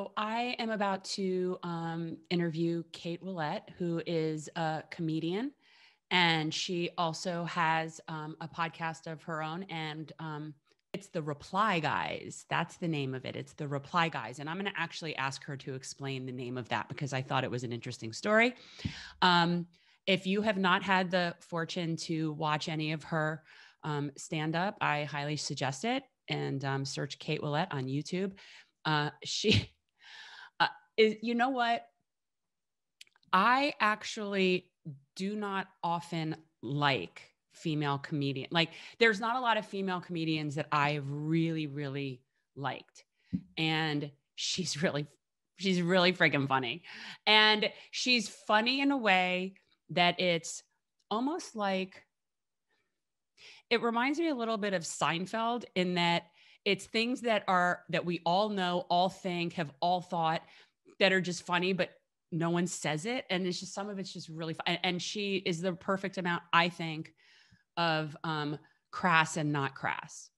So I am about to interview Kate Willett, who is a comedian, and she also has a podcast of her own, and it's the Reply Guys. That's the name of it. It's the Reply Guys, and I'm going to actually ask her to explain the name of that because I thought it was an interesting story. If you have not had the fortune to watch any of her stand up, I highly suggest it, and search Kate Willett on YouTube. She is, you know what? I actually do not often like female comedian. Like there's not a lot of female comedians that I've really, really liked. And she's really freaking funny. And she's funny in a way that it's almost like, it reminds me a little bit of Seinfeld in that it's things that we all know, all think, have all thought, that are just funny, but no one says it. And it's just, some of it's just really fun. And she is the perfect amount, I think, of crass and not crass.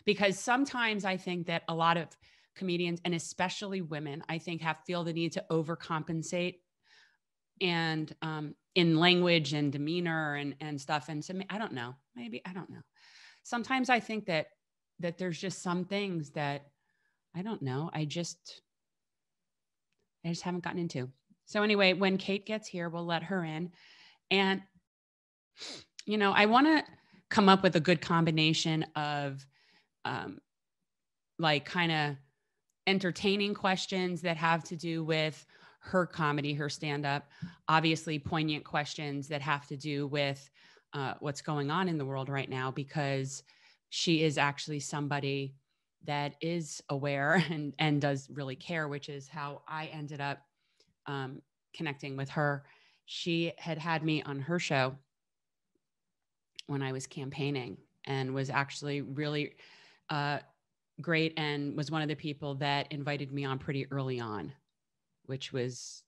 Because sometimes I think that a lot of comedians, and especially women, I think feel the need to overcompensate and in language and demeanor and stuff. And so I don't know, maybe, I don't know. Sometimes I think that there's just some things that I don't know. I just haven't gotten into. So anyway, when Kate gets here, we'll let her in. And, you know, I want to come up with a good combination of like kind of entertaining questions that have to do with her comedy, her stand-up, obviously poignant questions that have to do with what's going on in the world right now, because she is actually somebody that is aware and does really care, which is how I ended up connecting with her. She had me on her show when I was campaigning and was actually really great, and was one of the people that invited me on pretty early on, which was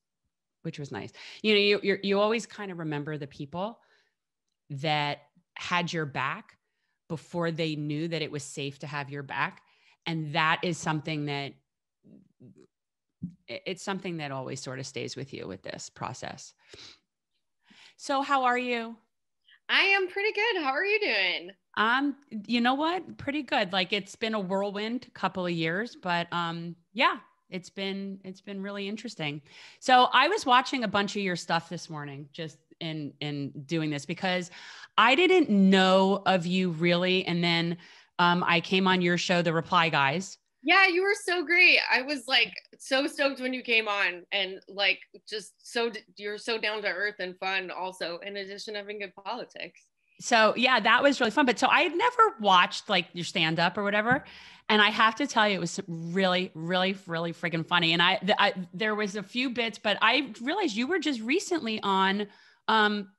nice. You know, you always kind of remember the people that had your back before they knew that it was safe to have your back. And that is something that always sort of stays with you with this process. So how are you? I am pretty good. How are you doing? You know what? Pretty good. Like it's been a whirlwind couple of years, but yeah, it's been really interesting. So I was watching a bunch of your stuff this morning, just in doing this, because I didn't know of you really. And then I came on your show, The Reply Guys. Yeah, you were so great. I was like so stoked when you came on, and like just so you're so down to earth and fun also, in addition to having good politics. So yeah, that was really fun. But so I had never watched like your stand up or whatever. And I have to tell you, it was really, really, really freaking funny. And there was a few bits, but I realized you were just recently on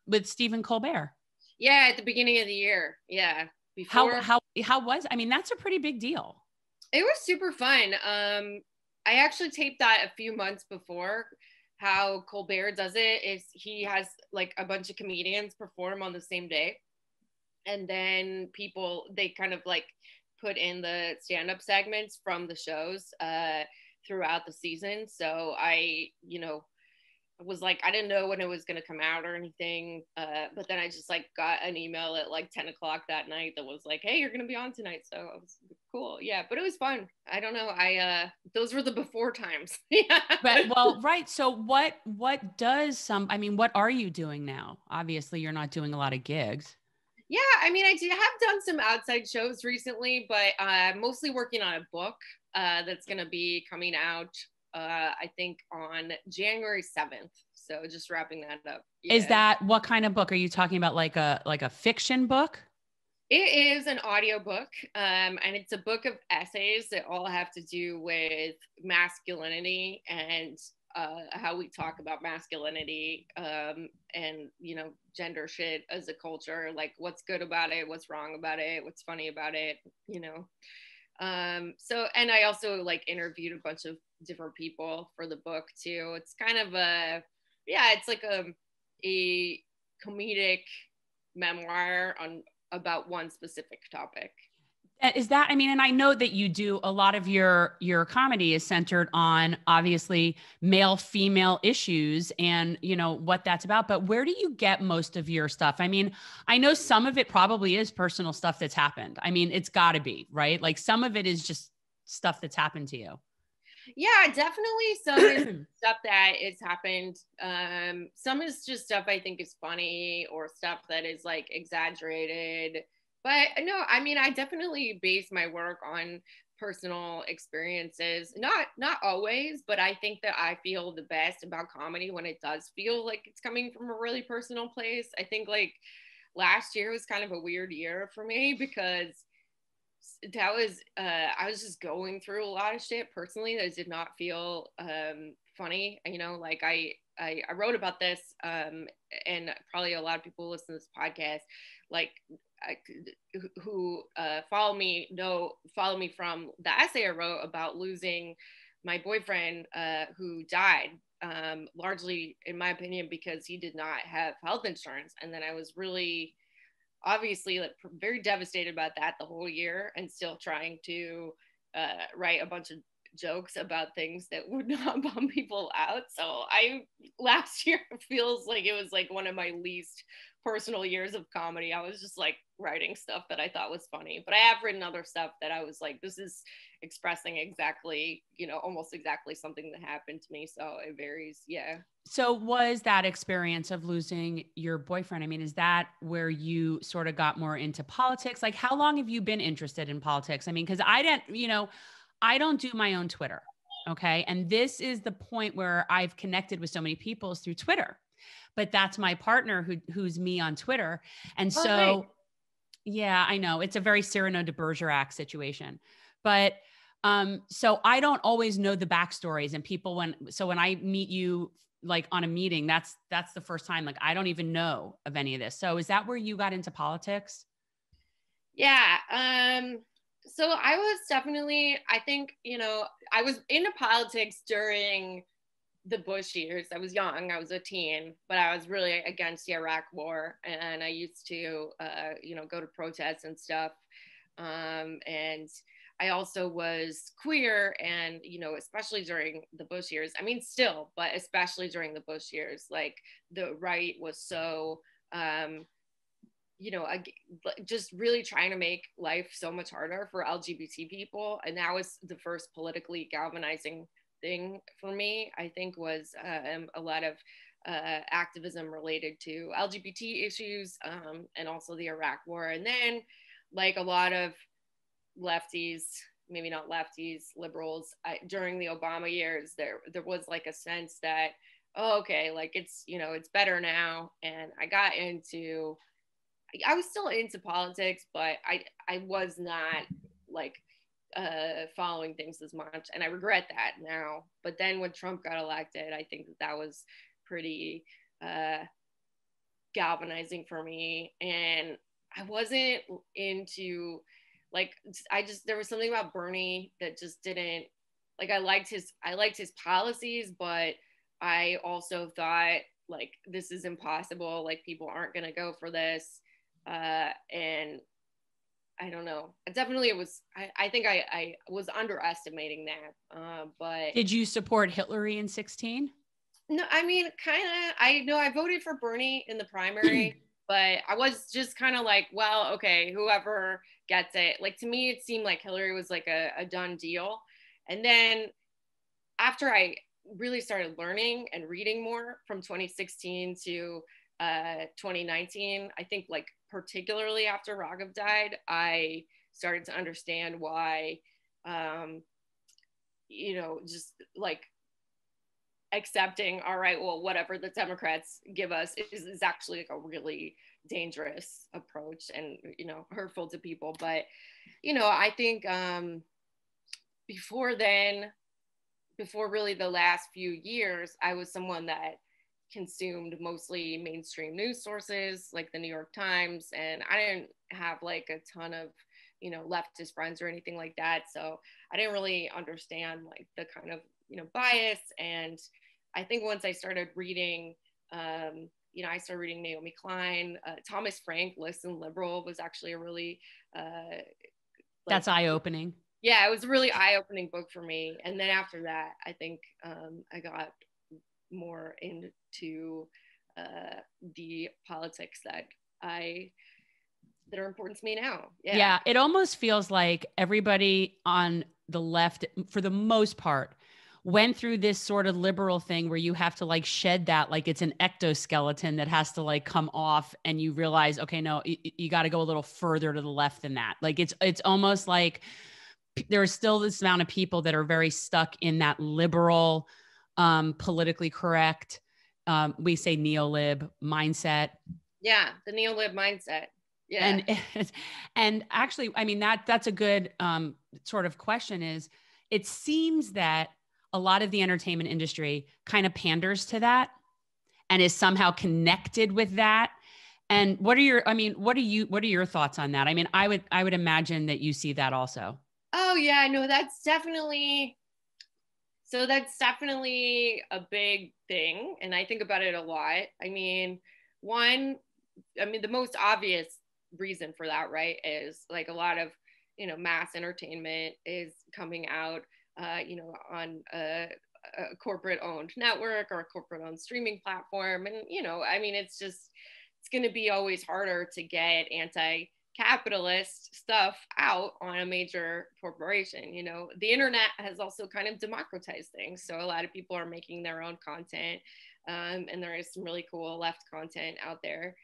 with Stephen Colbert. Yeah, at the beginning of the year. Yeah. Before How was, I mean, that's a pretty big deal. It was super fun. I actually taped that a few months before. How Colbert does it is he has like a bunch of comedians perform on the same day. And then they kind of like put in the stand-up segments from the shows throughout the season. So I was like, I didn't know when it was going to come out or anything. But then I just like got an email at like 10 o'clock that night that was like, hey, you're going to be on tonight. So it was cool. Yeah. But it was fun. I don't know. Those were the before times. Yeah. But well, right. So what what are you doing now? Obviously you're not doing a lot of gigs. Yeah. I mean, I have done some outside shows recently, but mostly working on a book that's going to be coming out I think on January 7th. So just wrapping that up. Yeah. Is that, what kind of book are you talking about? Like a fiction book? It is an audiobook, and it's a book of essays that all have to do with masculinity and how we talk about masculinity and, gender shit as a culture, like what's good about it, what's wrong about it, what's funny about it, So, and I also like interviewed a bunch of different people for the book too. It's kind of it's like a comedic memoir about one specific topic. Is that, I mean, and I know that you do a lot of your comedy is centered on obviously male female issues and you know what that's about, but where do you get most of your stuff? I mean, I know some of it probably is personal stuff that's happened. I mean, it's got to be, right? Like some of it is just stuff that's happened to you. Yeah, definitely some is stuff that has happened. Some is just stuff I think is funny or stuff that is like exaggerated. But no, I mean, I definitely base my work on personal experiences. Not always, but I think that I feel the best about comedy when it does feel like it's coming from a really personal place. I think like last year was kind of a weird year for me because that was I was just going through a lot of shit personally that did not feel funny. You know, like I wrote about this, and probably a lot of people listen to this podcast, like I, who follow me from the essay I wrote about losing my boyfriend, who died, largely in my opinion because he did not have health insurance, and then I was really obviously like very devastated about that the whole year and still trying to write a bunch of jokes about things that would not bum people out. So I last year feels like it was like one of my least personal years of comedy. I was just like writing stuff that I thought was funny, but I have written other stuff that I was like, this is expressing exactly, you know, almost exactly something that happened to me. So it varies. Yeah. So was that experience of losing your boyfriend? I mean, is that where you sort of got more into politics? Like, how long have you been interested in politics? I mean, because I didn't, you know, I don't do my own Twitter. Okay. And this is the point where I've connected with so many people is through Twitter, but that's my partner who's me on Twitter. And Oh, nice. so, yeah, I know it's a very Cyrano de Bergerac situation, but so I don't always know the backstories and people when I meet you like on a meeting, that's the first time, like, I don't even know of any of this. So is that where you got into politics? Yeah. So I was definitely, I think, you know, I was into politics during the Bush years. I was young, I was a teen, but I was really against the Iraq war. And I used to, you know, go to protests and stuff. And I also was queer and, you know, especially during the Bush years, I mean, still, but especially during the Bush years, like the right was so, you know, just really trying to make life so much harder for LGBT people. And that was the first politically galvanizing thing for me, I think, was a lot of activism related to LGBT issues, and also the Iraq war. And then, like a lot of lefties, maybe not lefties, liberals, during the Obama years, there was like a sense that, oh, okay, like it's, you know, it's better now. And I was still into politics, but I was not like following things as much, and I regret that now. But then when Trump got elected, I think that was pretty uh, galvanizing for me, and I wasn't into like I just there was something about Bernie that just didn't like I liked his policies, but I also thought like this is impossible, like people aren't gonna go for this, and I don't know. Definitely, it was. I think I was underestimating that. But Did you support Hillary in 16? no, I mean, kind of. I know I voted for Bernie in the primary, but I was just kind of like, well, okay, whoever gets it. Like to me, it seemed like Hillary was like a done deal. And then after I really started learning and reading more from 2016 to 2019, I think like particularly after Raghav died, I started to understand why, you know, just like accepting, all right, well, whatever the Democrats give us is actually like a really dangerous approach and, you know, hurtful to people. But, you know, I think before then, before really the last few years, I was someone that consumed mostly mainstream news sources like the New York Times, and I didn't have like a ton of, you know, leftist friends or anything like that. So I didn't really understand like the kind of, you know, bias. And I think once I started reading, you know, I started reading Naomi Klein, Thomas Frank, Listen Liberal was actually a really like, That's eye-opening. yeah, it was a really eye-opening book for me. And then after that, I think I got more into the politics that are important to me now. Yeah, it almost feels like everybody on the left, for the most part, went through this sort of liberal thing where you have to like shed that, like it's an ectoskeleton that has to like come off, and you realize, okay, no, you got to go a little further to the left than that. Like it's almost like there is still this amount of people that are very stuck in that liberal, politically correct, we say neolib mindset. Yeah, the neolib mindset. Yeah. And actually, I mean, that's a good sort of question. Is it seems that a lot of the entertainment industry kind of panders to that and is somehow connected with that. And what are your thoughts on that? I mean, I would imagine that you see that also. Oh yeah, no, that's definitely a big thing. And I think about it a lot. I mean, the most obvious reason for that, right, is like a lot of, mass entertainment is coming out, on a corporate owned network or a corporate owned streaming platform. And, it's going to be always harder to get anti-capitalist stuff out on a major corporation. The internet has also kind of democratized things. So a lot of people are making their own content. And there is some really cool left content out there,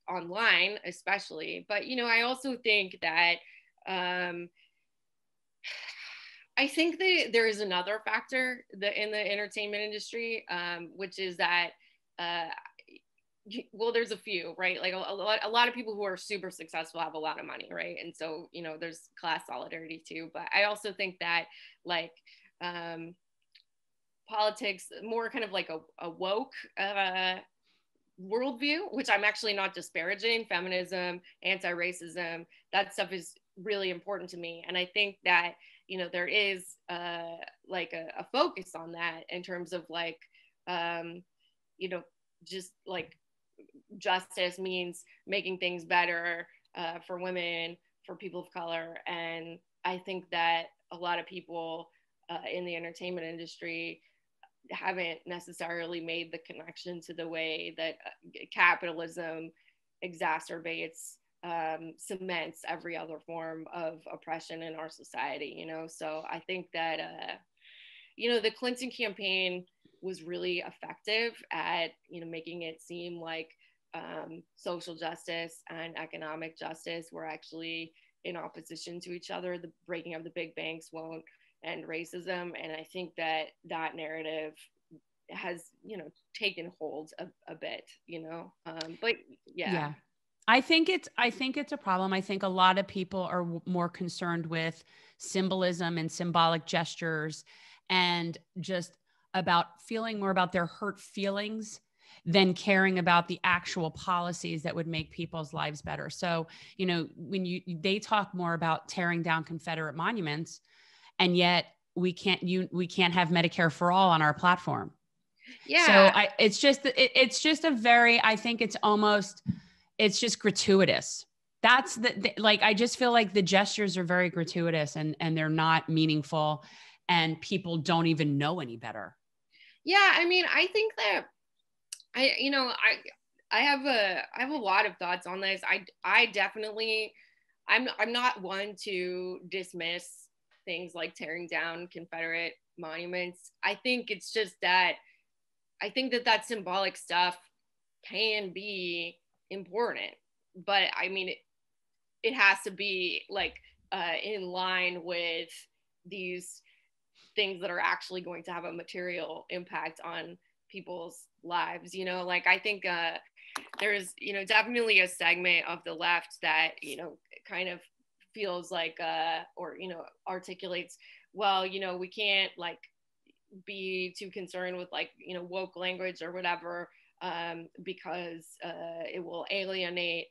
online especially. But, I also think that, I think that there is another factor in the entertainment industry, which is that, well, there's a few, right? Like a lot of people who are super successful have a lot of money, right? And so, there's class solidarity too. But I also think that, like, politics, more kind of like a woke worldview, which I'm actually not disparaging. Feminism, anti-racism, that stuff is really important to me. And I think that, there is like a focus on that in terms of like, just like justice means making things better for women, for people of color. And I think that a lot of people in the entertainment industry haven't necessarily made the connection to the way that capitalism exacerbates, cements every other form of oppression in our society, So I think that, the Clinton campaign was really effective at, making it seem like social justice and economic justice were actually in opposition to each other. The breaking of the big banks won't end racism. And I think that narrative has, taken hold a bit, but yeah. I think it's a problem. I think a lot of people are more concerned with symbolism and symbolic gestures and just about feeling more about their hurt feelings than caring about the actual policies that would make people's lives better. So, when they talk more about tearing down Confederate monuments, and yet we can't have Medicare for all on our platform. Yeah. So it's just a very, I think it's just gratuitous. That's like, I just feel like the gestures are very gratuitous and they're not meaningful, and people don't even know any better. Yeah. I mean, I think that I have a lot of thoughts on this. I definitely, I'm not one to dismiss things like tearing down Confederate monuments. I think it's just that I think that symbolic stuff can be important, but I mean, it has to be like in line with these things that are actually going to have a material impact on people's lives. Like I think there's definitely a segment of the left that kind of feels like or articulates, well, we can't like be too concerned with like woke language or whatever, because it will alienate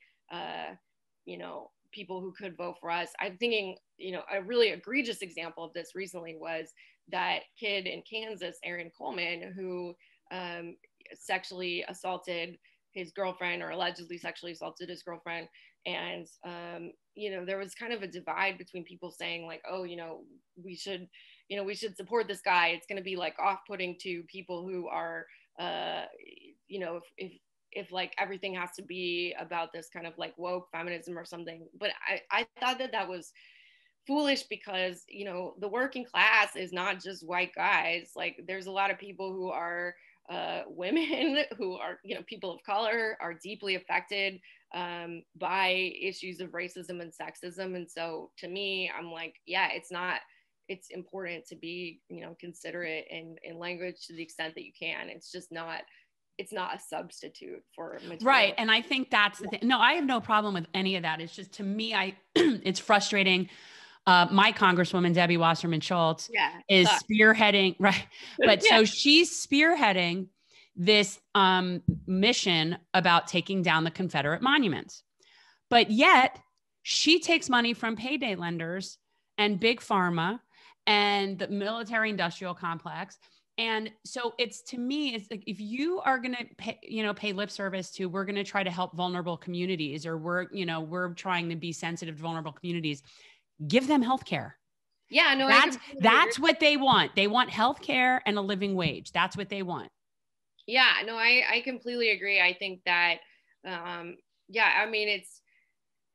people who could vote for us. I'm thinking a really egregious example of this recently was that kid in Kansas, Aaron Coleman, who sexually assaulted his girlfriend, or allegedly sexually assaulted his girlfriend. And, there was kind of a divide between people saying like, oh, we should, we should support this guy. It's going to be like off-putting to people who are, if like everything has to be about this kind of like woke feminism or something. But I thought that was foolish, because the working class is not just white guys. Like, there's a lot of people who are women, who are people of color, are deeply affected by issues of racism and sexism. And so to me, I'm like, yeah, it's important to be considerate in language to the extent that you can. It's just not, it's not a substitute for material. Right. And I think that's the thing. No, I have no problem with any of that. It's just, to me, it's frustrating. My Congresswoman, Debbie Wasserman Schultz, is spearheading, right? But so she's spearheading this mission about taking down the Confederate monuments. But yet she takes money from payday lenders and big pharma and the military industrial complex. And so it's, to me, it's like, if you are going to pay lip service to, we're going to try to help vulnerable communities, or we're trying to be sensitive to vulnerable communities, give them healthcare. Yeah, no, that's what they want. They want healthcare and a living wage. That's what they want. Yeah, no, I completely agree. I think that, I mean,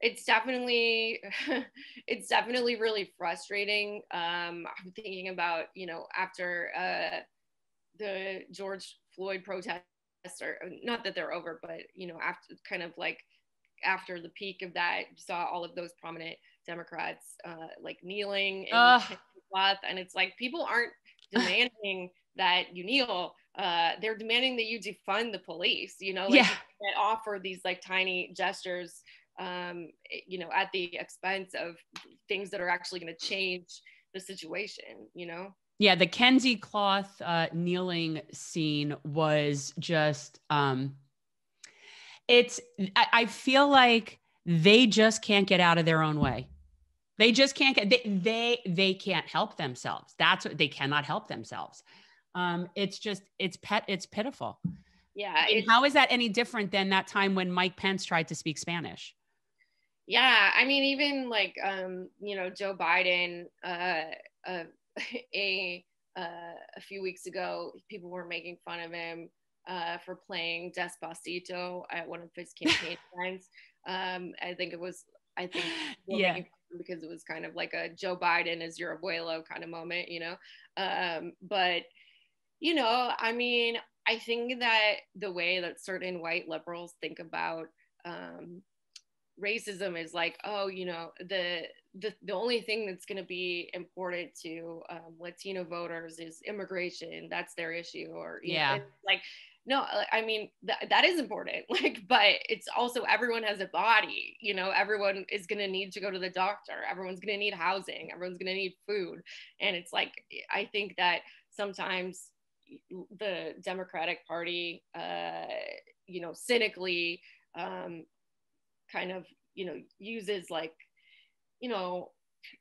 it's definitely, it's definitely really frustrating. I'm thinking about, after the George Floyd protests, or not that they're over, but, after kind of like after the peak of that, you saw all of those prominent Democrats like kneeling and cloth, and it's like, people aren't demanding that you kneel. They're demanding that you defund the police. You offer these like tiny gestures, at the expense of things that are actually going to change the situation. Yeah, the Kenzie cloth kneeling scene was just. I feel like they just can't get out of their own way. They just can't get, they can't help themselves. That's what, they cannot help themselves. It's pitiful. Yeah. I mean, how is that any different than that time when Mike Pence tried to speak Spanish? Yeah. I mean, even like, Joe Biden, a few weeks ago, people were making fun of him for playing Despacito at one of his campaign events. I think yeah, because it was kind of like a Joe Biden is your abuelo kind of moment, but I mean, I think that the way that certain white liberals think about racism is like, oh, the only thing that's going to be important to Latino voters is immigration. That's their issue. Or like, no, I mean, that is important. Like, but it's also, everyone has a body. Everyone is going to need to go to the doctor. Everyone's going to need housing. Everyone's going to need food. And it's like, I think that sometimes the Democratic Party, cynically kind of, uses like,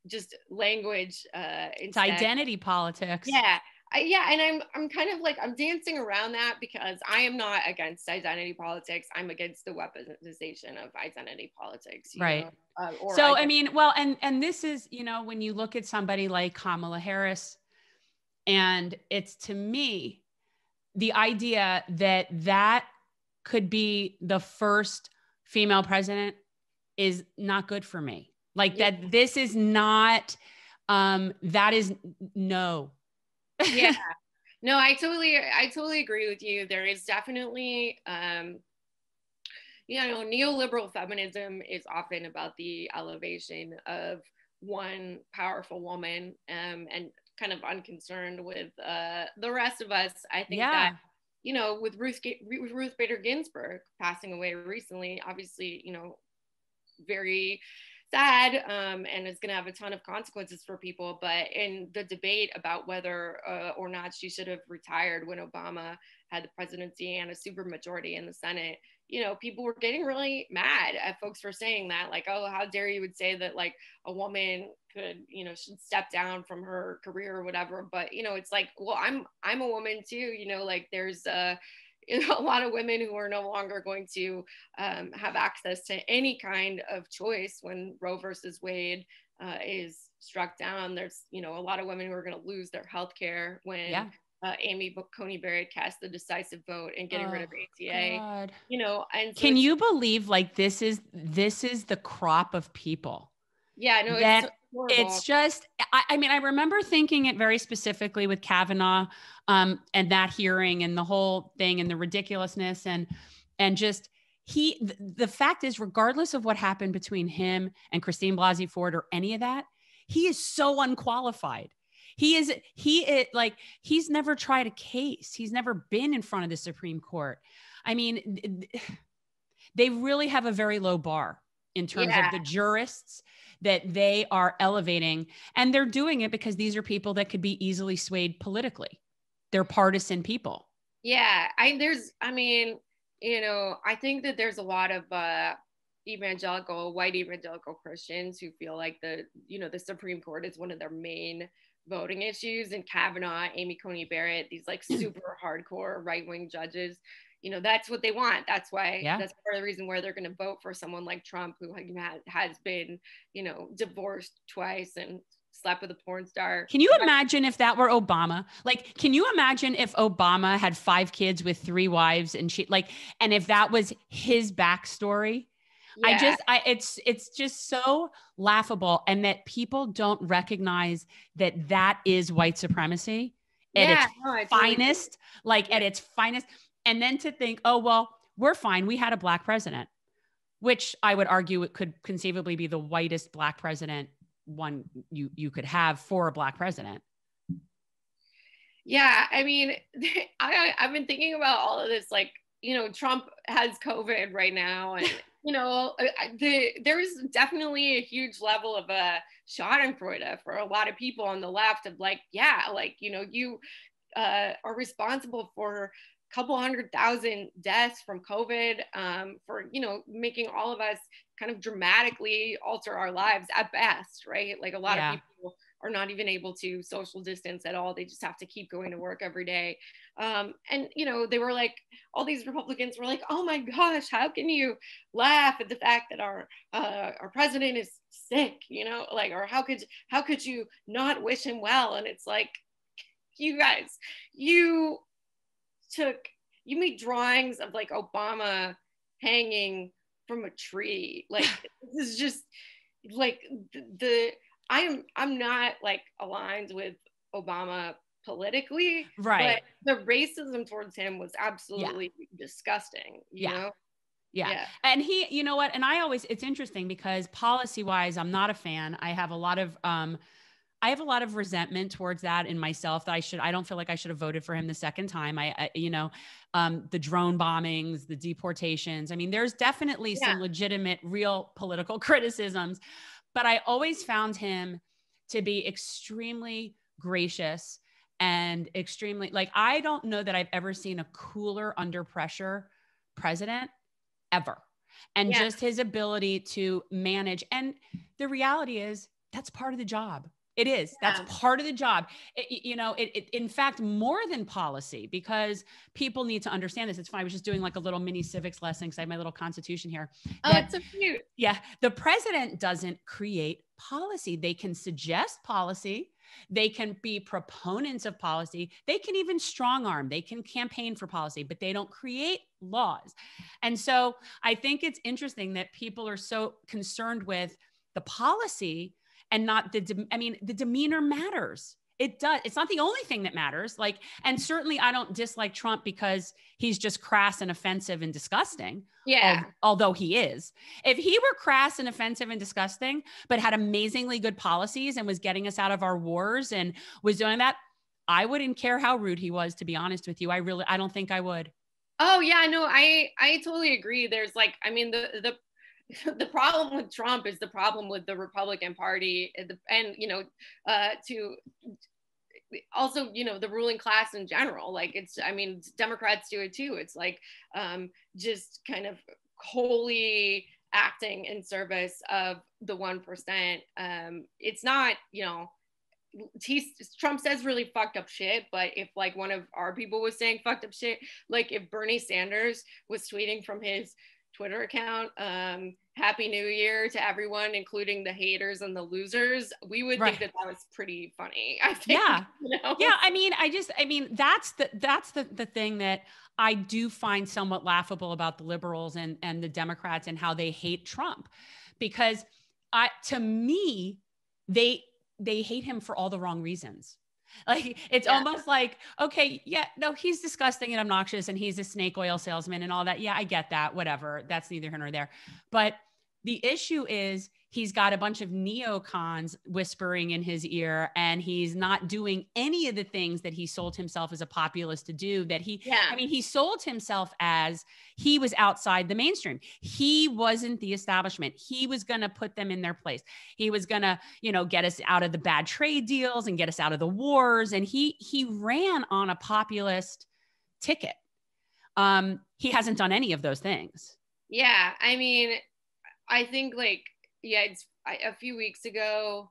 just language. It's identity politics. Yeah. And I'm kind of like, I'm dancing around that, because I am not against identity politics. I'm against the weaponization of identity politics. Right. So, I mean, well, and this is, when you look at somebody like Kamala Harris, and it's, to me, the idea that could be the first female president is not good for me. Like, that this is not, that is no. Yeah, no, I totally agree with you. There is definitely, neoliberal feminism is often about the elevation of one powerful woman, and kind of unconcerned with the rest of us. I think that, with Ruth Bader Ginsburg passing away recently, obviously, very sad, and it's going to have a ton of consequences for people. But in the debate about whether or not she should have retired when Obama had the presidency and a supermajority in the Senate, people were getting really mad at folks for saying that, like, oh, how dare you would say that, like, a woman could, should step down from her career or whatever. But, it's like, well, I'm a woman too, like, there's a lot of women who are no longer going to have access to any kind of choice when Roe versus Wade is struck down. There's, a lot of women who are going to lose their health care when Amy Coney Barrett cast the decisive vote in getting rid of ACA. God. And so can you believe like this is the crop of people? Yeah, no, that horrible. It's just, I mean, I remember thinking it very specifically with Kavanaugh and that hearing and the whole thing and the ridiculousness and just the fact is, regardless of what happened between him and Christine Blasey Ford or any of that, he is so unqualified. He's never tried a case. He's never been in front of the Supreme Court. I mean, they really have a very low bar in terms of the jurists that they are elevating. And they're doing it because these are people that could be easily swayed politically. They're partisan people. Yeah. I think that there's a lot of white evangelical Christians who feel like the Supreme Court is one of their main voting issues, and Kavanaugh, Amy Coney Barrett, these like super hardcore right-wing judges, that's what they want. That's why, that's part of the reason why they're going to vote for someone like Trump, who has been, divorced twice and slept with a porn star. Can you imagine if that were Obama? Like, can you imagine if Obama had 5 kids with 3 wives and and if that was his backstory? Yeah. It's just so laughable. And that people don't recognize that is white supremacy at its finest, at its finest. And then to think, oh, well, we're fine. We had a Black president, which I would argue it could conceivably be the whitest Black president one you could have for a Black president. Yeah. I mean, I've been thinking about all of this, Trump has COVID right now. And, there's definitely a huge level of schadenfreude for a lot of people on the left of you are responsible for a couple 100,000 deaths from COVID, for, making all of us kind of dramatically alter our lives at best, right? Like a lot of people are not even able to social distance at all. They just have to keep going to work every day. And, they were like, all these Republicans were like, oh my gosh, how can you laugh at the fact that our president is sick, or how could you not wish him well? And it's like, you guys, you made drawings of like Obama hanging from a tree. Like, this is just like I'm not like aligned with Obama politically, right? But the racism towards him was absolutely disgusting. You know? Yeah. And he, you know what? And it's interesting because policy wise, I'm not a fan. I have a lot of resentment towards that in myself that I don't feel like I should have voted for him the second time. The drone bombings, the deportations. I mean, there's definitely some legitimate, real political criticisms, but I always found him to be extremely gracious and extremely, I don't know that I've ever seen a cooler under pressure president ever. And just his ability to manage. And the reality is that's part of the job. It is. That's part of the job. In fact, more than policy, because people need to understand this. It's fine. I was just doing like a little mini civics lesson because I have my little constitution here. It's so cute. Yeah. The president doesn't create policy. They can suggest policy. They can be proponents of policy. They can even strong arm. They can campaign for policy, but they don't create laws. And so I think it's interesting that people are so concerned with the policy and not the demeanor matters. It does. It's not the only thing that matters. And certainly I don't dislike Trump because he's just crass and offensive and disgusting. Yeah. Although he is. If he were crass and offensive and disgusting, but had amazingly good policies and was getting us out of our wars and was doing that, I wouldn't care how rude he was, to be honest with you. I don't think I would. Oh yeah, no, I totally agree. There's the problem with Trump is the problem with the Republican Party and to also, the ruling class in general. Democrats do it too. It's just kind of wholly acting in service of the 1%. It's not, Trump says really fucked up shit, but if like one of our people was saying fucked up shit, like if Bernie Sanders was tweeting from his Twitter account, Happy New Year to everyone, including the haters and the losers, we would think that was pretty funny, I think. Yeah. You know? Yeah. I mean, that's the thing that I do find somewhat laughable about the liberals and the Democrats and how they hate Trump, because to me, they hate him for all the wrong reasons. Like, it's almost like, okay, yeah, no, he's disgusting and obnoxious and he's a snake oil salesman and all that. Yeah, I get that. Whatever. That's neither here nor there. But the issue is he's got a bunch of neocons whispering in his ear, and he's not doing any of the things that he sold himself as a populist to do. I mean, he sold himself as he was outside the mainstream. He wasn't the establishment. He was going to put them in their place. He was going to, get us out of the bad trade deals and get us out of the wars. And he ran on a populist ticket. He hasn't done any of those things. Yeah. I mean, I think a few weeks ago,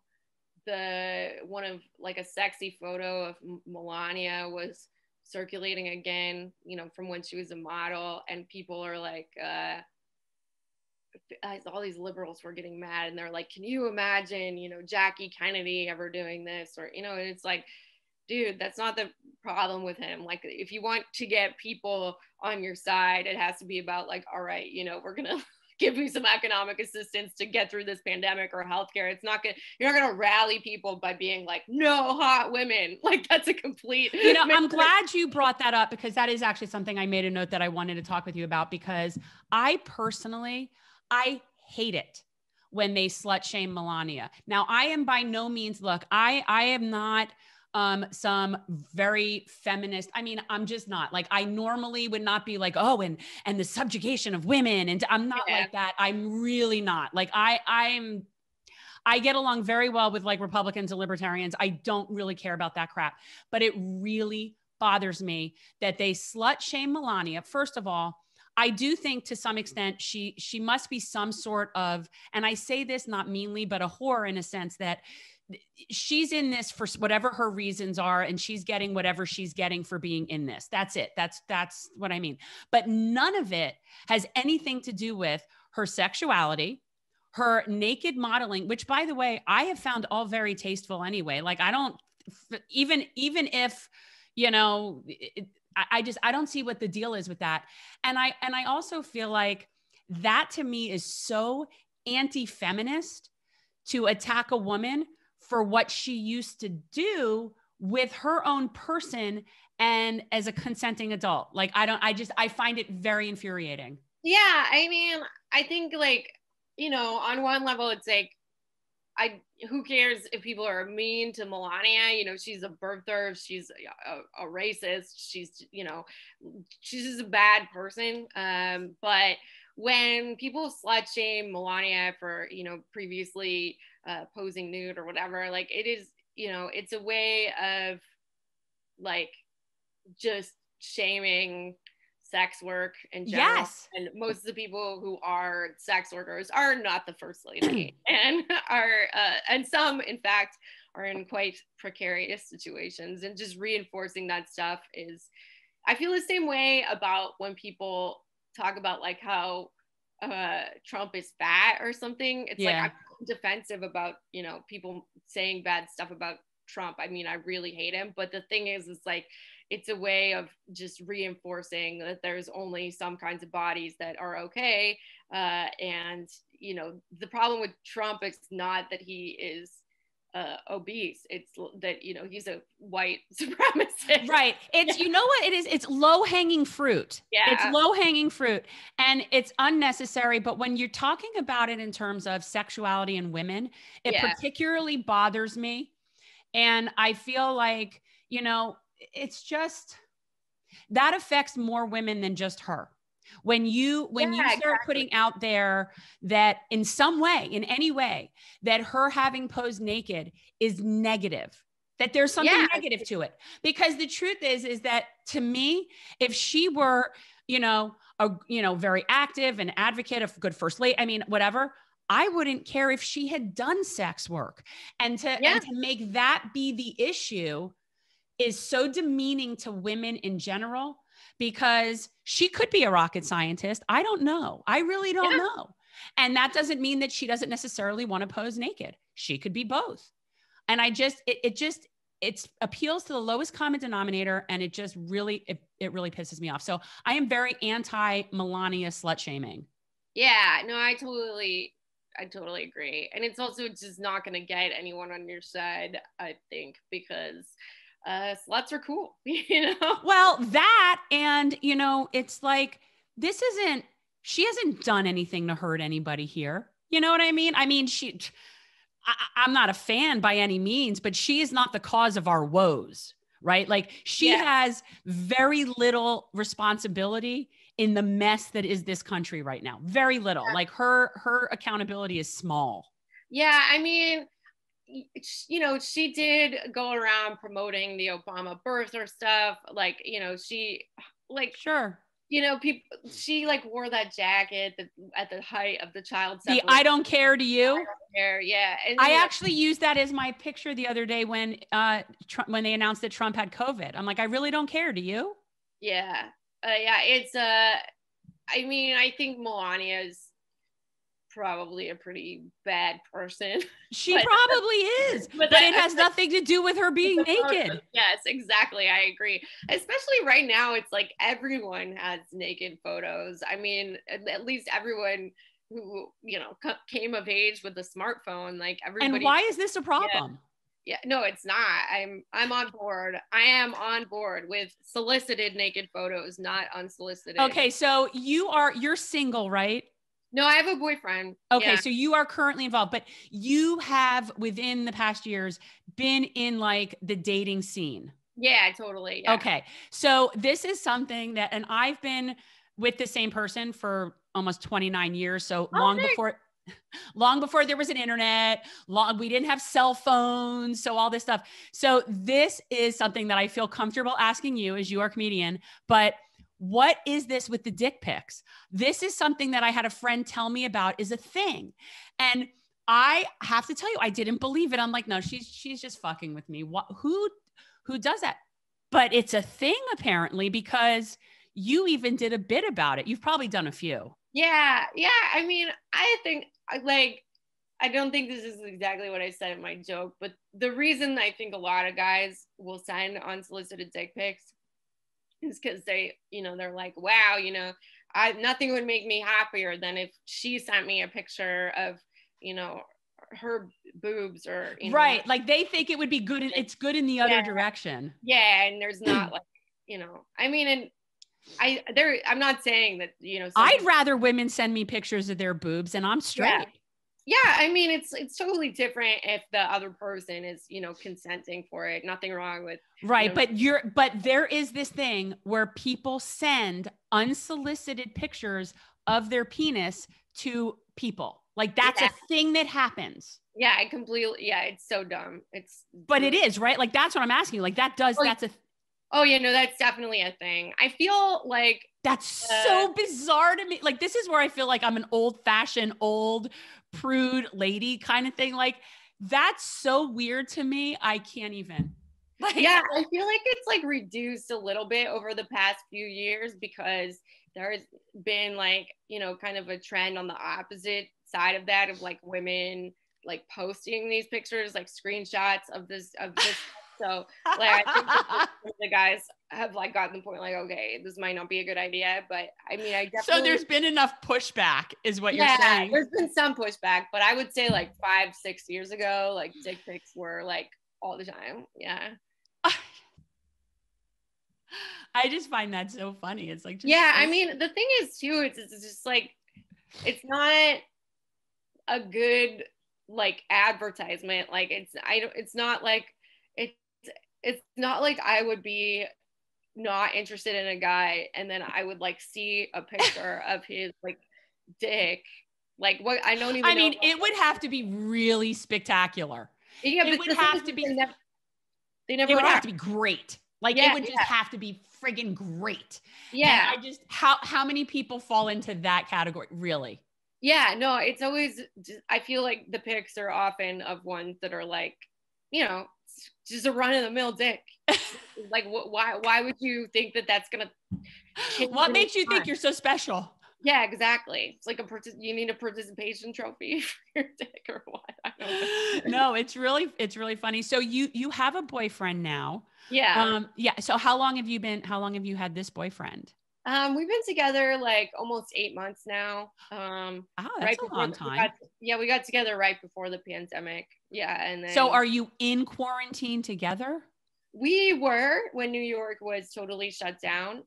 one of like a sexy photo of Melania was circulating again, from when she was a model, and people are like, all these liberals were getting mad, and they're like, can you imagine, Jackie Kennedy ever doing this? Or, and it's like, dude, that's not the problem with him. Like, if you want to get people on your side, it has to be about like, all right, we're going to give me some economic assistance to get through this pandemic or healthcare. You're not gonna rally people by being like, no hot women. Like, that's a complete. I'm glad you brought that up, because that is actually something I made a note that I wanted to talk with you about, because I personally hate it when they slut shame Melania. Now, I am by no means, look, I am not some very feminist. I mean, I'm just not. Like, I normally would not be like, oh, and the subjugation of women. And I'm not like that. I'm really not. Like, I get along very well with like Republicans and libertarians. I don't really care about that crap, but it really bothers me that they slut shame Melania. First of all, I do think to some extent she must be some sort of, and I say this not meanly, but a whore, in a sense that she's in this for whatever her reasons are, and she's getting whatever she's getting for being in this. That's it. That's what I mean. But none of it has anything to do with her sexuality, her naked modeling, which, by the way, I have found all very tasteful anyway. Like, I don't, even if, I don't see what the deal is with that. And I also feel like that, to me, is so anti-feminist to attack a woman for what she used to do with her own person and as a consenting adult. Like, I find it very infuriating. Yeah. I mean, I think like, on one level, it's like, who cares if people are mean to Melania? She's a birther. She's a racist. She's just a bad person. But when people slut shame Melania for, previously posing nude or whatever, like, it is, it's a way of like just shaming sex work in general. Yes. And most of the people who are sex workers are not the first lady and and some, in fact, are in quite precarious situations. And just reinforcing that stuff I feel the same way about when people talk about like how Trump is fat or something. It's like, I'm defensive about, people saying bad stuff about Trump. I mean, I really hate him. But the thing is, it's like, it's a way of just reinforcing that there's only some kinds of bodies that are okay. And, the problem with Trump is not that he is obese. It's that, he's a white supremacist. Right. It's, what it is? It's low hanging fruit. Yeah. It's low hanging fruit and it's unnecessary. But when you're talking about it in terms of sexuality and women, it particularly bothers me. And I feel like, it's just, that affects more women than just her. When you start putting out there that in some way, in any way, that her having posed naked is negative, that there's something negative to it. Because the truth is that, to me, if she were, very active and advocate of good first lady, I mean, whatever, I wouldn't care if she had done sex work. And to make that be the issue is so demeaning to women in general, because she could be a rocket scientist. I don't know. I really don't know. And that doesn't mean that she doesn't necessarily want to pose naked. She could be both. And it appeals to the lowest common denominator. And it just really, it really pisses me off. So I am very anti Melania slut shaming. Yeah, no, I totally agree. And it's also just not going to get anyone on your side, I think, because sluts are cool, you know? Well, that, and, you know, it's like, she hasn't done anything to hurt anybody here. You know what I mean? I mean, I'm not a fan by any means, but she is not the cause of our woes, right? Like, she has very little responsibility in the mess that is this country right now. Very little. Like, her accountability is small. Yeah, I mean, you know, she did go around promoting the Obama birther stuff. Like, you know, she, like, sure, you know, she like wore that jacket at the height of the child separation. The I don't care to you. I don't care. Yeah. And, I actually used that as my picture the other day when they announced that Trump had COVID. I'm like, I really don't care. Do you? Yeah. It's, I mean, I think Melania is probably a pretty bad person. She probably is, but it has nothing to do with her being naked. Yes, exactly. I agree. Especially right now, it's like everyone has naked photos. I mean, at least everyone who, you know, came of age with a smartphone, like everybody. And why is this a problem? Yeah, no, it's not. I'm on board. I am on board with solicited naked photos, not unsolicited. Okay, so you're single, right? No, I have a boyfriend. Okay, so you are currently involved, but you have within the past years been in like the dating scene. Yeah, totally. Yeah. Okay, so this is something that, and I've been with the same person for almost 29 years. So long before there was an internet, we didn't have cell phones. So all this stuff. So this is something that I feel comfortable asking you, as you are a comedian, but what is this with the dick pics? This is something that I had a friend tell me about is a thing. And I have to tell you, I didn't believe it. I'm like, no, she's just fucking with me. Who does that? But it's a thing apparently, because you even did a bit about it. You've probably done a few. Yeah. Yeah. I mean, I think I don't think this is exactly what I said in my joke, but the reason I think a lot of guys will send unsolicited dick pics is because they, you know, they're like, wow, you know, nothing would make me happier than if she sent me a picture of, you know, her boobs, or, you know, right. Like they think it would be good. It's good in the other direction. Yeah. And there's not like, you know, I mean, and I'm not saying that, you know, I'd rather women send me pictures of their boobs and I'm straight. Yeah. I mean, it's totally different if the other person is, you know, consenting for it. Nothing wrong with. Right. You know, but there is this thing where people send unsolicited pictures of their penis to people. Like that's a thing that happens. Yeah, it's so dumb. But it is, right? Like that's what I'm asking you. Like oh yeah, no, that's definitely a thing. I feel like that's so bizarre to me. Like this is where I feel like I'm an old-fashioned, old prude lady kind of thing. Like that's so weird to me. I can't even. Like, yeah, I feel like it's like reduced a little bit over the past few years, because there's been like, you know, kind of a trend on the opposite side of that, of like women like posting these pictures, like screenshots of this. So like I think the guys have like gotten the point, like, okay, this might not be a good idea, but I mean, I definitely. So there's been enough pushback, is what you're saying. There's been some pushback, but I would say like 5-6 years ago, like dick pics were like all the time. Yeah. I just find that so funny. It's like, I mean, the thing is too, it's just like, it's not a good like advertisement. Like it's not like I would be not interested in a guy and then I would like see a picture of his like dick. Like what, I don't even know. I mean, it would have to be really spectacular. Yeah, it would have to be. It would have to be great. Like it would just have to be friggin' great. Yeah. And how many people fall into that category? Really? Yeah, no, it's always I feel like the pics are often of ones that are like, you know, just a run of the mill dick. Like, why would you think that that's gonna change What any makes you think time? you're so special? Yeah, exactly. It's like you need a participation trophy for your dick or what? I don't know. No, it's really funny. So you have a boyfriend now. Yeah. Yeah. So how long have you had this boyfriend? We've been together like almost 8 months now. Oh, that's Right a before long time. we got together right before the pandemic. Yeah, and So then are you in quarantine together? we were when New York was totally shut down.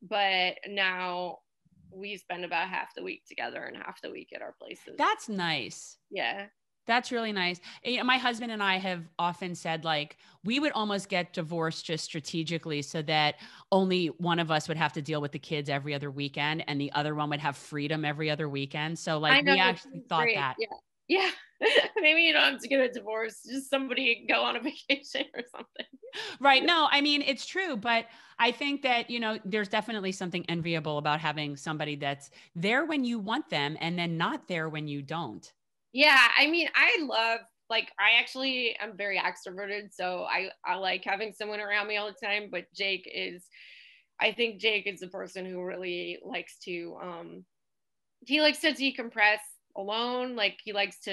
But now we spend about half the week together and half the week at our places. That's nice. Yeah. That's really nice. You know, my husband and I have often said, like, we would almost get divorced just strategically so that only one of us would have to deal with the kids every other weekend and the other one would have freedom every other weekend. So, like, I know, we it actually sounds thought great. that. Yeah. Yeah. Maybe you don't have to get a divorce. Just somebody go on a vacation or something. Right. No, I mean, it's true. But I think that, you know, there's definitely something enviable about having somebody that's there when you want them and then not there when you don't. Yeah, I mean, I love like I actually am very extroverted, so I like having someone around me all the time. But I think Jake is the person who really likes to he likes to decompress alone. Like he likes to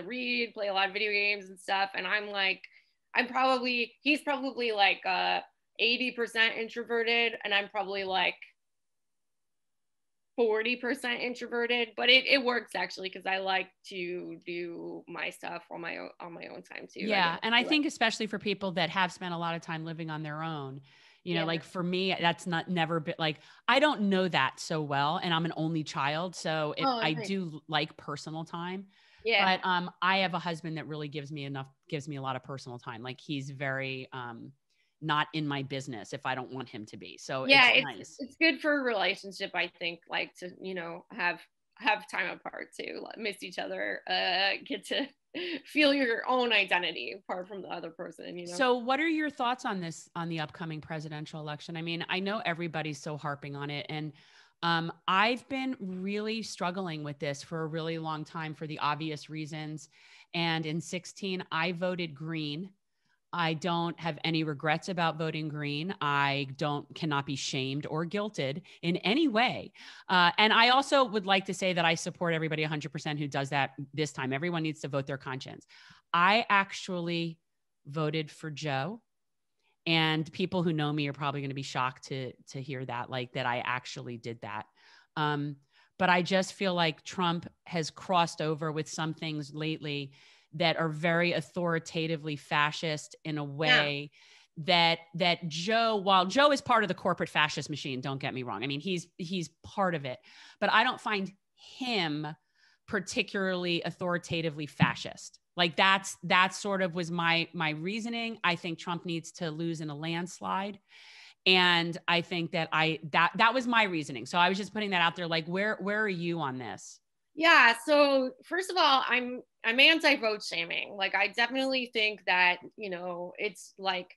read, play a lot of video games and stuff. And he's probably like 80% introverted, and I'm probably like 40% introverted, but it works actually because I like to do my stuff on my own time too. I don't Yeah. And I feel like think especially for people that have spent a lot of time living on their own, you know, yeah. like for me, that's not never been like, I don't know that so well. And I'm an only child. So Oh, I nice. do like personal time, Yeah. but I have a husband that really gives me a lot of personal time. Like he's very not in my business if I don't want him to be. So Yeah, it's nice. it's good for a relationship, I think, like to, have time apart too, like, miss each other, get to feel your own identity apart from the other person. So, what are your thoughts on this, on the upcoming presidential election? I mean, I know everybody's so harping on it. And I've been really struggling with this for a really long time for the obvious reasons. And in 16, I voted green. I don't have any regrets about voting green. Cannot be shamed or guilted in any way. And I also would like to say that I support everybody 100% who does that this time. Everyone needs to vote their conscience. I actually voted for Joe. And people who know me are probably going to be shocked to hear that, like that I actually did that. Um, but I just feel like Trump has crossed over with some things lately that are very authoritatively fascist in a Yeah. way that Joe, while Joe is part of the corporate fascist machine, don't get me wrong. I mean, he's part of it, but I don't find him particularly authoritatively fascist. Like that's sort of was my reasoning. I think Trump needs to lose in a landslide. And I think that was my reasoning. So I was just putting that out there. Like, where are you on this? Yeah, so first of all, I'm anti-vote shaming. Like I definitely think that, it's like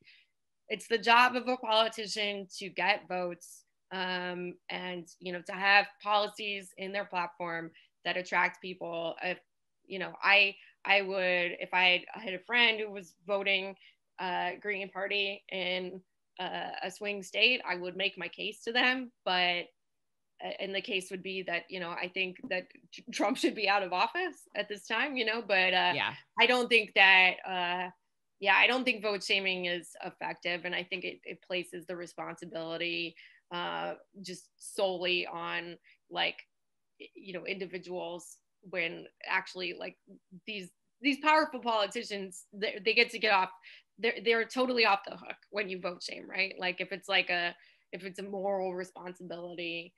it's the job of a politician to get votes, and to have policies in their platform that attract people. If I would, if I had a friend who was voting Green Party in a swing state, I would make my case to them. But and the case would be that I think that Trump should be out of office at this time. But Yeah. I don't think that yeah, I don't think vote shaming is effective, and I think it places the responsibility just solely on like individuals, when actually like these powerful politicians, they get to get off, they're totally off the hook when you vote shame, right? Like if it's a moral responsibility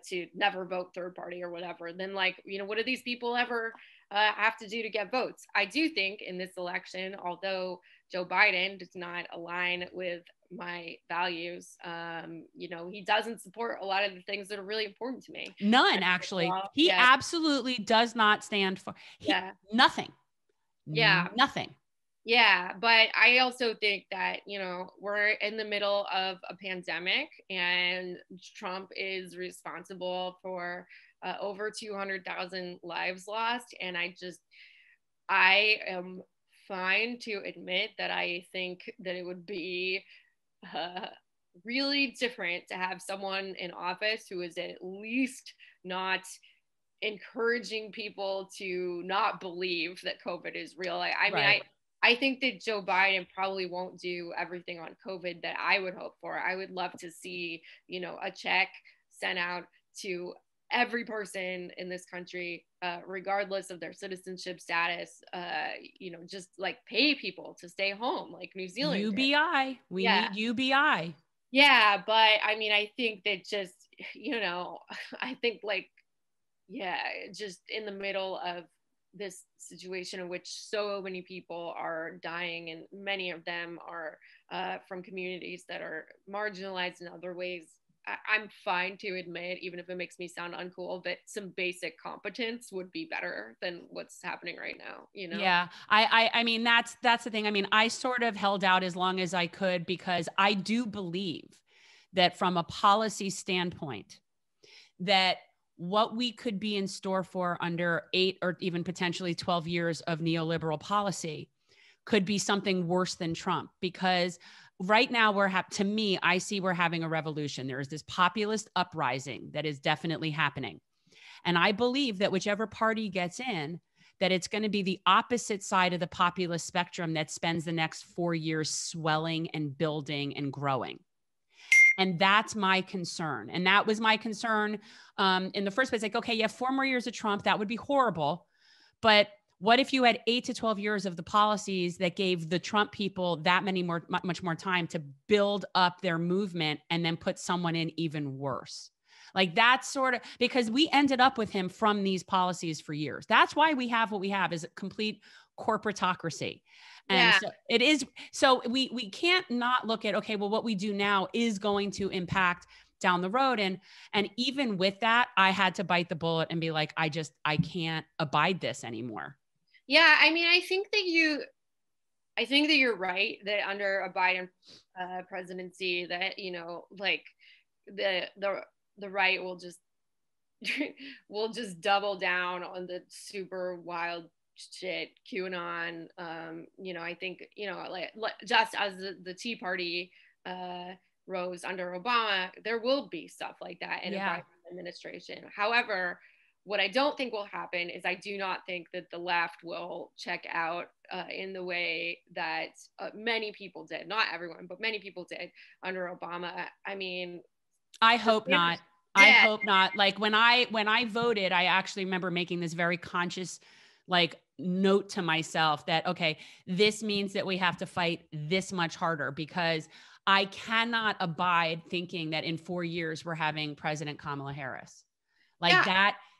to never vote third party or whatever, then like what do these people ever have to do to get votes? I do think in this election, although Joe Biden does not align with my values, he doesn't support a lot of the things that are really important to me. None, actually. He Yeah, absolutely does not stand for yeah, nothing. yeah. Nothing. Yeah, but I also think that, we're in the middle of a pandemic, and Trump is responsible for over 200,000 lives lost. And I am fine to admit that I think that it would be really different to have someone in office who is at least not encouraging people to not believe that COVID is real. I mean, Right. I think that Joe Biden probably won't do everything on COVID that I would hope for. I would love to see, a check sent out to every person in this country, regardless of their citizenship status, just like pay people to stay home like New Zealand did. UBI. We Yeah. need UBI. Yeah. But I mean, I think that just, I think like, yeah, just in the middle of this situation in which so many people are dying, and many of them are from communities that are marginalized in other ways. I'm fine to admit, even if it makes me sound uncool, that some basic competence would be better than what's happening right now, Yeah. I mean, that's the thing. I mean, I sort of held out as long as I could because I do believe that from a policy standpoint, that what we could be in store for under 8 or even potentially 12 years of neoliberal policy could be something worse than Trump, because right now to me, I see we're having a revolution. There is this populist uprising that is definitely happening. And I believe that whichever party gets in, that it's going to be the opposite side of the populist spectrum that spends the next 4 years swelling and building and growing. And that's my concern. And that was my concern in the first place. Like, okay, you have 4 more years of Trump. That would be horrible. But what if you had 8 to 12 years of the policies that gave the Trump people much more time to build up their movement and then put someone in even worse? Like that's sort of, because we ended up with him from these policies for years. That's why we have what we have, is a complete corporatocracy. And Yeah. so it is. So we can't not look at, okay, well, what we do now is going to impact down the road. And even with that, I had to bite the bullet and be like, I can't abide this anymore. Yeah. I mean, I think that you're right that under a Biden presidency that, like the right will just double down on the super wild shit, QAnon. I think, like just as the Tea Party rose under Obama, there will be stuff like that in a Biden administration. However, what I don't think will happen is I do not think that the left will check out in the way that many people did. Not everyone, but many people did under Obama. I mean, I hope not. Yeah. I hope not. Like when I voted, I actually remember making this very conscious, like, note to myself that, okay, this means that we have to fight this much harder, because I cannot abide thinking that in 4 years we're having President Kamala Harris. Like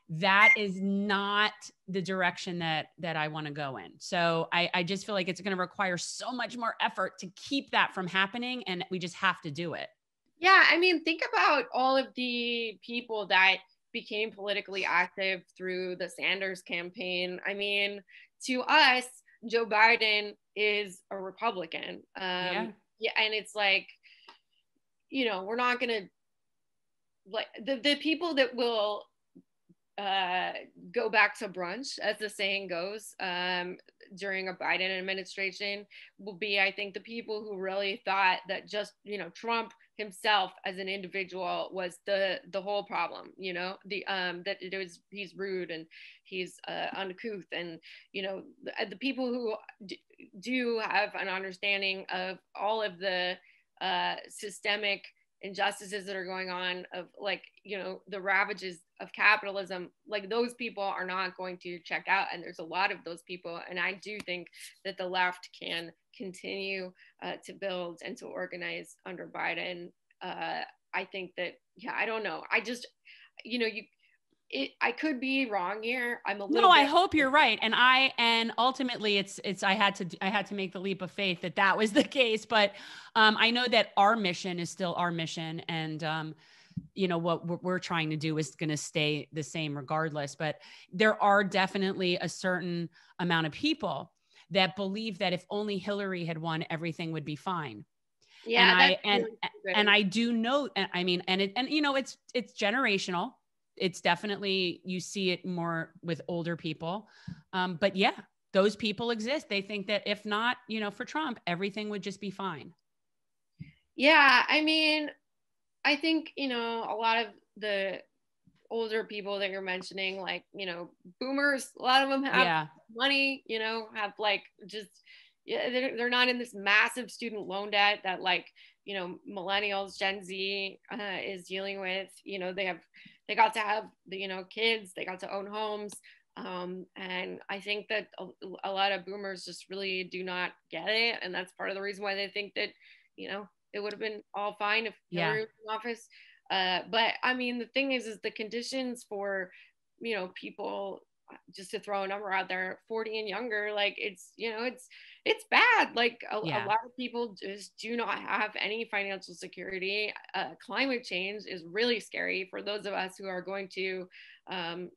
that is not the direction that I want to go in. So I just feel like it's going to require so much more effort to keep that from happening. And we just have to do it. Yeah. I mean, think about all of the people that became politically active through the Sanders campaign. I mean, to us, Joe Biden is a Republican. Yeah. And it's like, we're not going to, like, the people that will go back to brunch, as the saying goes, during a Biden administration will be, I think, the people who really thought that just, Trump himself as an individual was the whole problem, that he's rude and he's uncouth, and the people who do have an understanding of all of the systemic injustices that are going on, of, like, the ravages of capitalism, like, those people are not going to check out. And there's a lot of those people. And I do think that the left can continue to build and to organize under Biden. I think that, I don't know. I just, I could be wrong here. I'm a little No, bit. I hope you're right. And ultimately I had to make the leap of faith that was the case. But I know that our mission is still our mission. And what we're trying to do is going to stay the same regardless. But there are definitely a certain amount of people that believe that if only Hillary had won, everything would be fine. Yeah. And I do know, I mean, it's generational. it's definitely, you see it more with older people. But yeah, those people exist. They think that if not, you know, for Trump, everything would just be fine. Yeah. I mean, I think, you know, a lot of the older people that you're mentioning, like, you know, boomers, a lot of them have money, you know, have like just, yeah, they're not in this massive student loan debt that, like, you know, millennials, Gen Z is dealing with. You know, they got to have the, you know, kids, they got to own homes. And I think that a lot of boomers just really do not get it. And that's part of the reason why they think that, you know, it would have been all fine if Hillary was in office. But I mean, the thing is the conditions for, you know, people, just to throw a number out there, 40 and younger, like, it's, you know, it's bad. Like a lot of people just do not have any financial security. Climate change is really scary for those of us who are going to,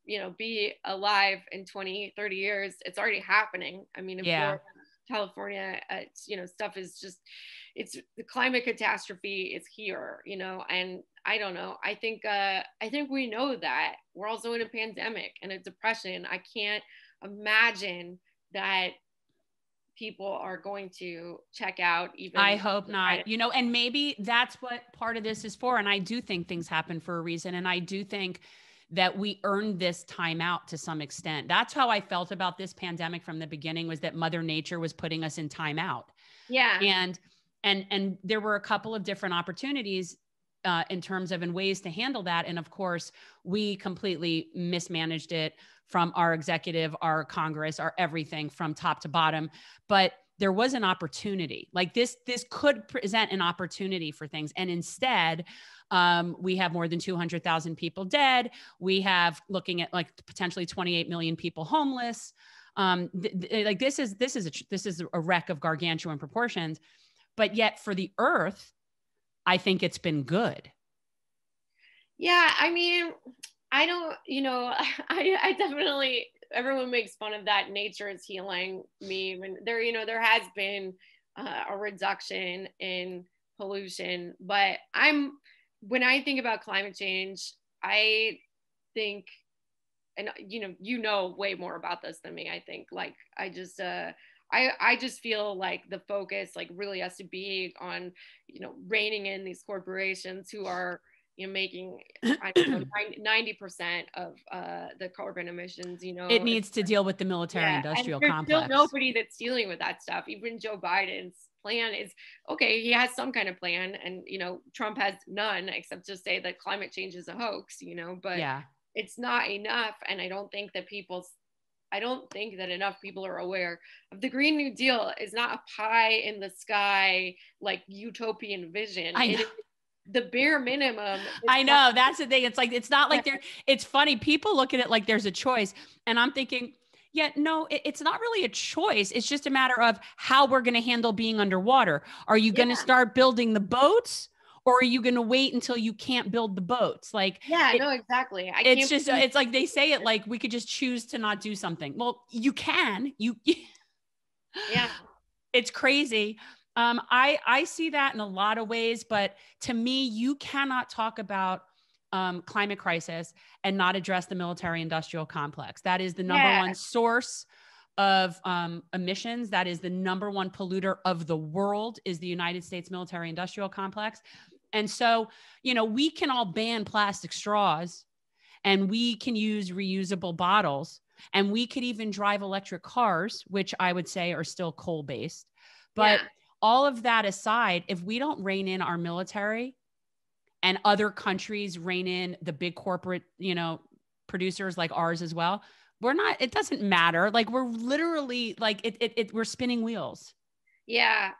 you know, be alive in 20, 30 years. It's already happening. I mean, in Florida, California, it's, you know, stuff is just, it's the climate catastrophe is here, you know. And I don't know. I think we know that we're also in a pandemic and a depression. I can't imagine that people are going to check out even. I hope not, you know, and maybe that's what part of this is for. And I do think things happen for a reason. And I do think that we earned this time out to some extent. That's how I felt about this pandemic from the beginning, was that Mother Nature was putting us in time out. Yeah. And there were a couple of different opportunities in terms of, in ways to handle that. And of course, we completely mismanaged it from our executive, our Congress, our everything from top to bottom. But there was an opportunity. Like this could present an opportunity for things. And instead, we have more than 200,000 people dead. We have, looking at like potentially 28 million people homeless. Like this is a wreck of gargantuan proportions. But yet for the earth, I think it's been good. Yeah, I mean, I don't, you know, I definitely, everyone makes fun of that nature is healing meme. And there, you know, there has been a reduction in pollution. But when I think about climate change, I think, and you know way more about this than me, I think. Like, I just feel like the focus like really has to be on, you know, reining in these corporations who are, you know, making, I don't know, 90% of the carbon emissions, you know. It needs to deal with the military industrial complex. There's still nobody that's dealing with that stuff. Even Joe Biden's plan is, okay, he has some kind of plan, and, you know, Trump has none, except to say that climate change is a hoax, you know, but it's not enough. And I don't think that enough people are aware of the Green New Deal is not a pie in the sky, like utopian vision. It is the bare minimum. I know, that's the thing. It's like, it's not like it's funny. People look at it like there's a choice. And I'm thinking, yeah, no, it's not really a choice. It's just a matter of how we're going to handle being underwater. Are you going to start building the boats? Or are you going to wait until you can't build the boats? Like, no, exactly. It's like they say it like we could just choose to not do something. Well, you can. It's crazy. I see that in a lot of ways, but to me, you cannot talk about climate crisis and not address the military-industrial complex. That is the number one source of emissions. That is the number one polluter of the world, is the United States military-industrial complex. And so, you know, we can all ban plastic straws, and we can use reusable bottles, and we could even drive electric cars, which I would say are still coal-based. But all of that aside, if we don't rein in our military and other countries rein in the big corporate, you know, producers like ours as well, it doesn't matter. Like, we're literally like, we're spinning wheels. Yeah.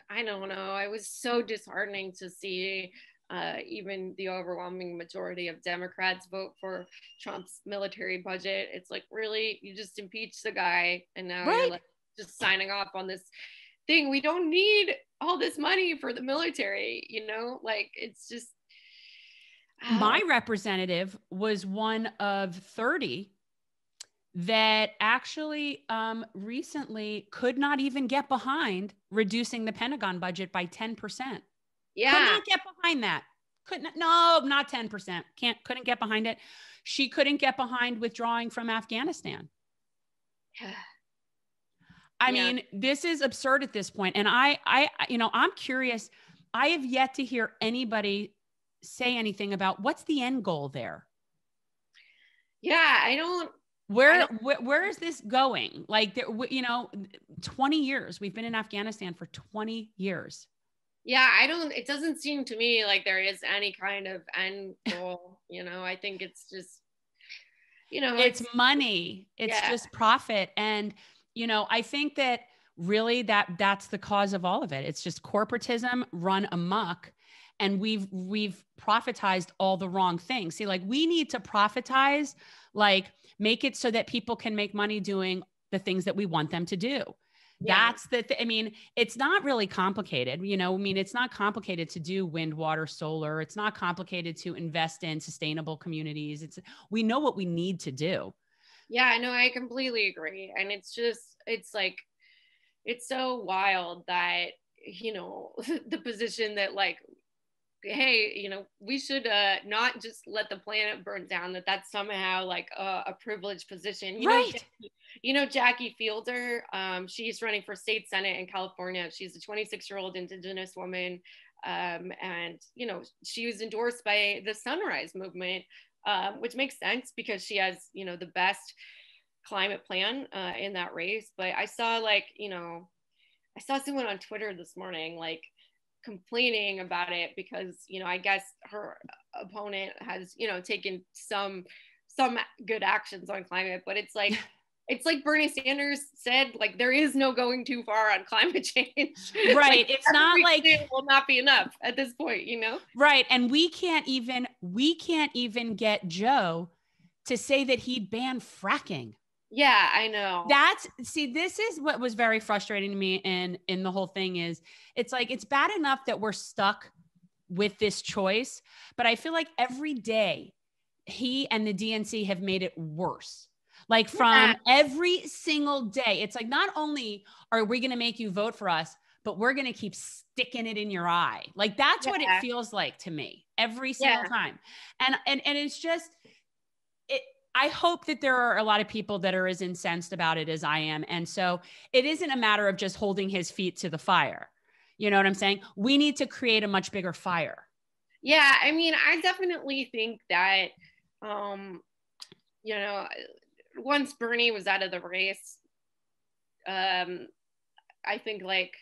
I don't know. It was so disheartening to see even the overwhelming majority of Democrats vote for Trump's military budget. It's like, really, you just impeached the guy, and now you're like just signing off on this thing. We don't need all this money for the military, you know? Like, it's just. My representative was one of 30 that actually recently could not even get behind reducing the Pentagon budget by 10%. Yeah. Could not get behind that. No, not 10%. Couldn't get behind it. She couldn't get behind withdrawing from Afghanistan. I mean, this is absurd at this point. And I'm curious. I have yet to hear anybody say anything about what's the end goal there. Yeah, I don't. Where is this going? Like, 20 years. We've been in Afghanistan for 20 years. Yeah, it doesn't seem to me like there is any kind of end goal. I think it's just, it's money. It's just profit. And, I think that really that's the cause of all of it. It's just corporatism run amok. And we've profitized all the wrong things. See, like, we need to profitize, like, make it so that people can make money doing the things that we want them to do. Yeah. That's I mean, it's not really complicated. It's not complicated to do wind, water, solar. It's not complicated to invest in sustainable communities. We know what we need to do. Yeah, I know. I completely agree. And it's like, it's so wild that, the position that, like, hey, we should not just let the planet burn down, that's somehow like a privileged position. Right. Jackie Fielder, she's running for state senate in California. She's a 26-year-old indigenous woman. And, she was endorsed by the Sunrise Movement, which makes sense because she has, the best climate plan in that race. But I saw I saw someone on Twitter this morning, like, complaining about it because, I guess her opponent has, taken some good actions on climate, but it's like Bernie Sanders said, like, there is no going too far on climate change. Right. Like, it's not like it will not be enough at this point, Right. And we can't even get Joe to say that he'd ban fracking. Yeah, I know. This is what was very frustrating to me in the whole thing is it's like, it's bad enough that we're stuck with this choice, but I feel like every day he and the DNC have made it worse. Like, from every single day, it's like, not only are we going to make you vote for us, but we're going to keep sticking it in your eye. Like, that's what it feels like to me every single time. And it's just, I hope that there are a lot of people that are as incensed about it as I am. And so it isn't a matter of just holding his feet to the fire. You know what I'm saying? We need to create a much bigger fire. Yeah. I mean, I definitely think that, once Bernie was out of the race, I think, like,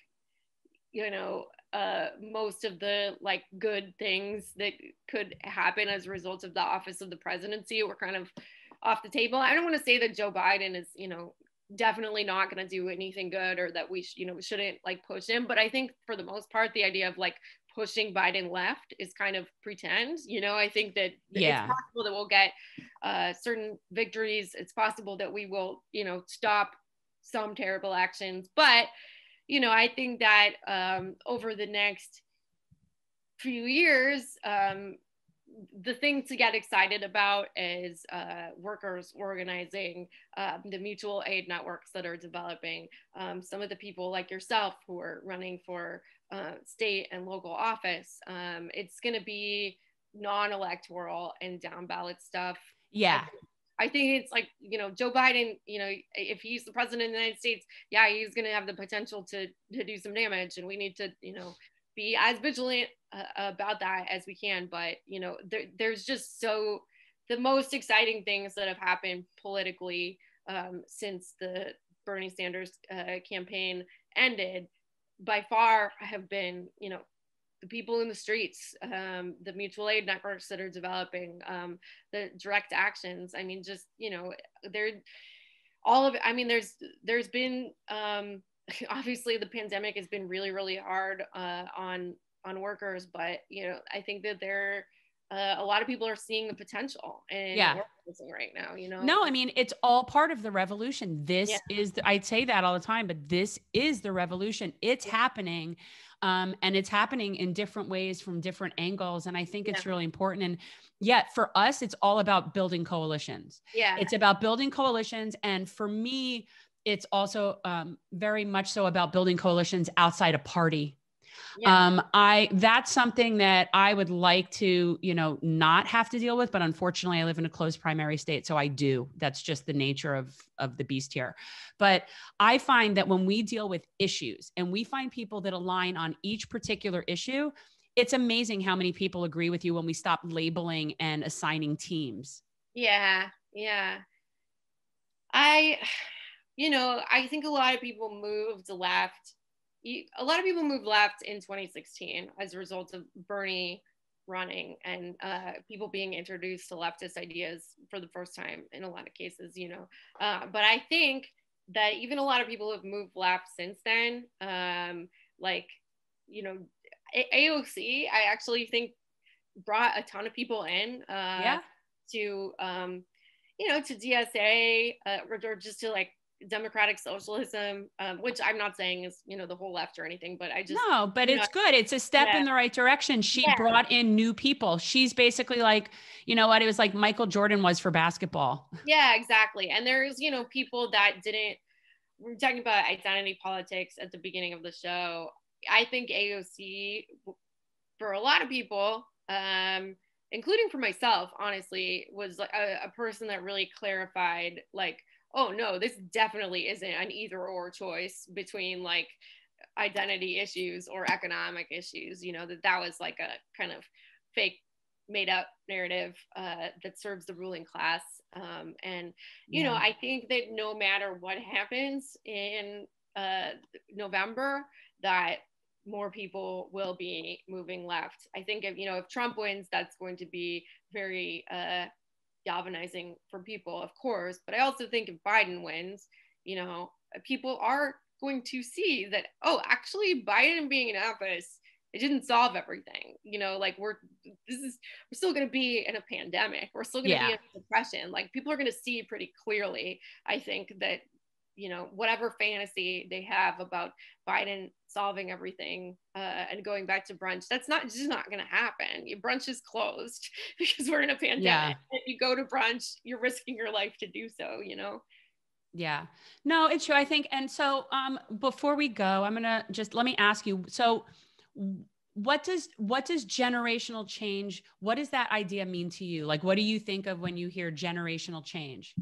most of the, like, good things that could happen as a result of the office of the presidency were kind of off the table. I don't want to say that Joe Biden is, definitely not going to do anything good, or that we shouldn't, like, push him. But I think for the most part, the idea of, like, pushing Biden left is kind of pretend. I think that it's possible that we'll get certain victories. It's possible that we will, stop some terrible actions. But, I think that over the next few years, the thing to get excited about is workers organizing, the mutual aid networks that are developing, some of the people like yourself who are running for state and local office. It's going to be non-electoral and down ballot stuff. Yeah. I think it's like, Joe Biden, if he's the president of the United States, he's going to have the potential to do some damage, and we need to, be as vigilant about that as we can. But, there's just the most exciting things that have happened politically since the Bernie Sanders campaign ended by far have been, the people in the streets, the mutual aid networks that are developing, the direct actions. I mean, just, all of it. I mean, there's been, obviously the pandemic has been really, really hard on workers, but, I think that a lot of people are seeing the potential in organizing right now, No, I mean, it's all part of the revolution. I'd say that all the time, but this is the revolution. It's happening. And it's happening in different ways from different angles. And I think it's really important. And yet for us, it's all about building coalitions. Yeah. It's about building coalitions. And for me, it's also very much so about building coalitions outside a party. Yeah. That's something that I would like to, not have to deal with, but unfortunately I live in a closed primary state. So I do. That's just the nature of the beast here. But I find that when we deal with issues and we find people that align on each particular issue, it's amazing how many people agree with you when we stop labeling and assigning teams. Yeah. Yeah. I think a lot of people moved left. A lot of people moved left in 2016 as a result of Bernie running and people being introduced to leftist ideas for the first time in a lot of cases, But I think that even a lot of people have moved left since then. AOC, I actually think brought a ton of people in to to DSA or just to like democratic socialism, which I'm not saying is the whole left or anything, but I just no, but it's good. It's a step in the right direction. She brought in new people. She's basically like, it was like Michael Jordan was for basketball. Yeah, exactly. And there's people that didn't. We're talking about identity politics at the beginning of the show. I think AOC, for a lot of people, including for myself, honestly, was like a person that really clarified, like, oh no, this definitely isn't an either or choice between like identity issues or economic issues. That was like a kind of fake made up narrative that serves the ruling class. I think that no matter what happens in November, that more people will be moving left. I think if Trump wins, that's going to be very galvanizing for people, of course. But I also think if Biden wins, people are going to see that, oh, actually Biden being in office, it didn't solve everything. We're still going to be in a pandemic. We're still going to be in a depression. Like people are going to see pretty clearly, I think, that whatever fantasy they have about Biden solving everything and going back to brunch, that's just not going to happen. Brunch is closed because we're in a pandemic. Yeah. If you go to brunch, you're risking your life to do so, Yeah, no, it's true. I think. And so before we go, I'm going to let me ask you. So what does generational change, what does that idea mean to you? Like, what do you think of when you hear generational change?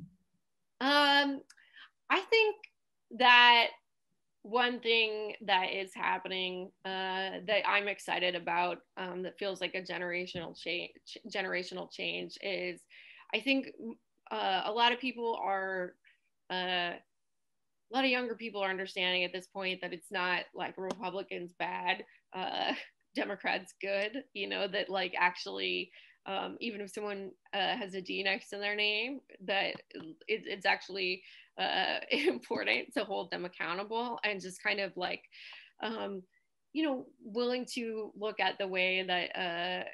I think that one thing that is happening that I'm excited about that feels like a generational change is, I think a lot of people are, a lot of younger people are understanding at this point that it's not like Republicans bad, Democrats good, that like actually even if someone has a D next to their name, that it's actually important to hold them accountable and just kind of like, willing to look at the way that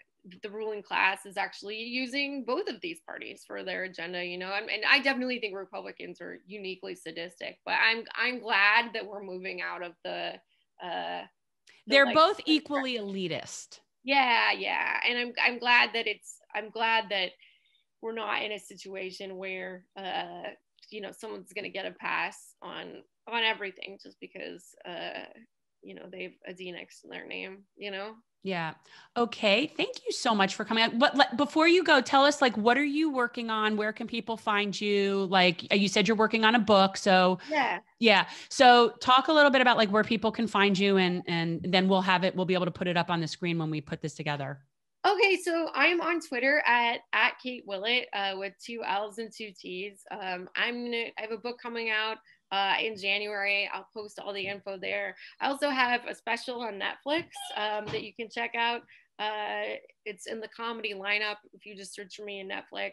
the ruling class is actually using both of these parties for their agenda, and I definitely think Republicans are uniquely sadistic, but I'm glad that we're moving out of they're like, both equally elitist. Yeah. And I'm glad that we're not in a situation where someone's going to get a pass on everything just because they have a D next to their name, Yeah. Okay. Thank you so much for coming out. But before you go, tell us, like, what are you working on? Where can people find you? Like you said, you're working on a book. So yeah. So talk a little bit about like where people can find you and then we'll be able to put it up on the screen when we put this together. Okay. So I'm on Twitter at Kate Willett with 2 L's and 2 T's. I have a book coming out in January. I'll post all the info there. I also have a special on Netflix that you can check out. It's in the comedy lineup. If you just search for me in Netflix,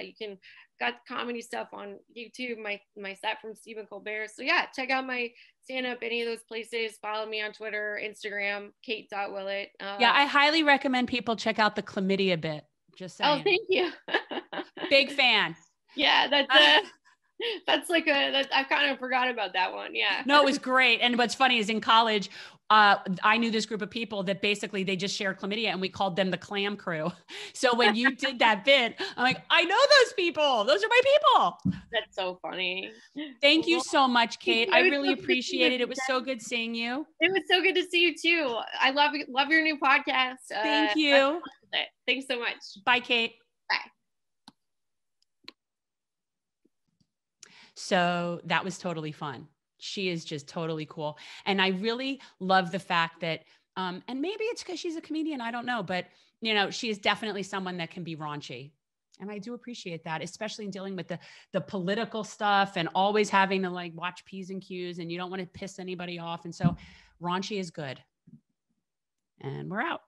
you can got comedy stuff on YouTube, my set from Stephen Colbert. So yeah, check out my stand-up, any of those places. Follow me on Twitter, Instagram, kate.willett. Yeah, I highly recommend people check out the chlamydia bit. Just saying. Oh, thank you. Big fan. Yeah, that's That's like I kind of forgot about that one. Yeah. No, it was great. And what's funny is in college, I knew this group of people that basically they just shared chlamydia and we called them the clam crew. So when you did that bit, I'm like, I know those people. Those are my people. That's so funny. Thank you Well, so much, Kate. I really so appreciate it. It was so good seeing you. It was so good to see you too. I love your new podcast. Thank you. Thanks so much. Bye, Kate. Bye. So that was totally fun. She is just totally cool. And I really love the fact that, and maybe it's because she's a comedian, I don't know, but you know, she is definitely someone that can be raunchy. And I do appreciate that, especially in dealing with the political stuff and always having to like watch P's and Q's and you don't want to piss anybody off. And so raunchy is good. And we're out.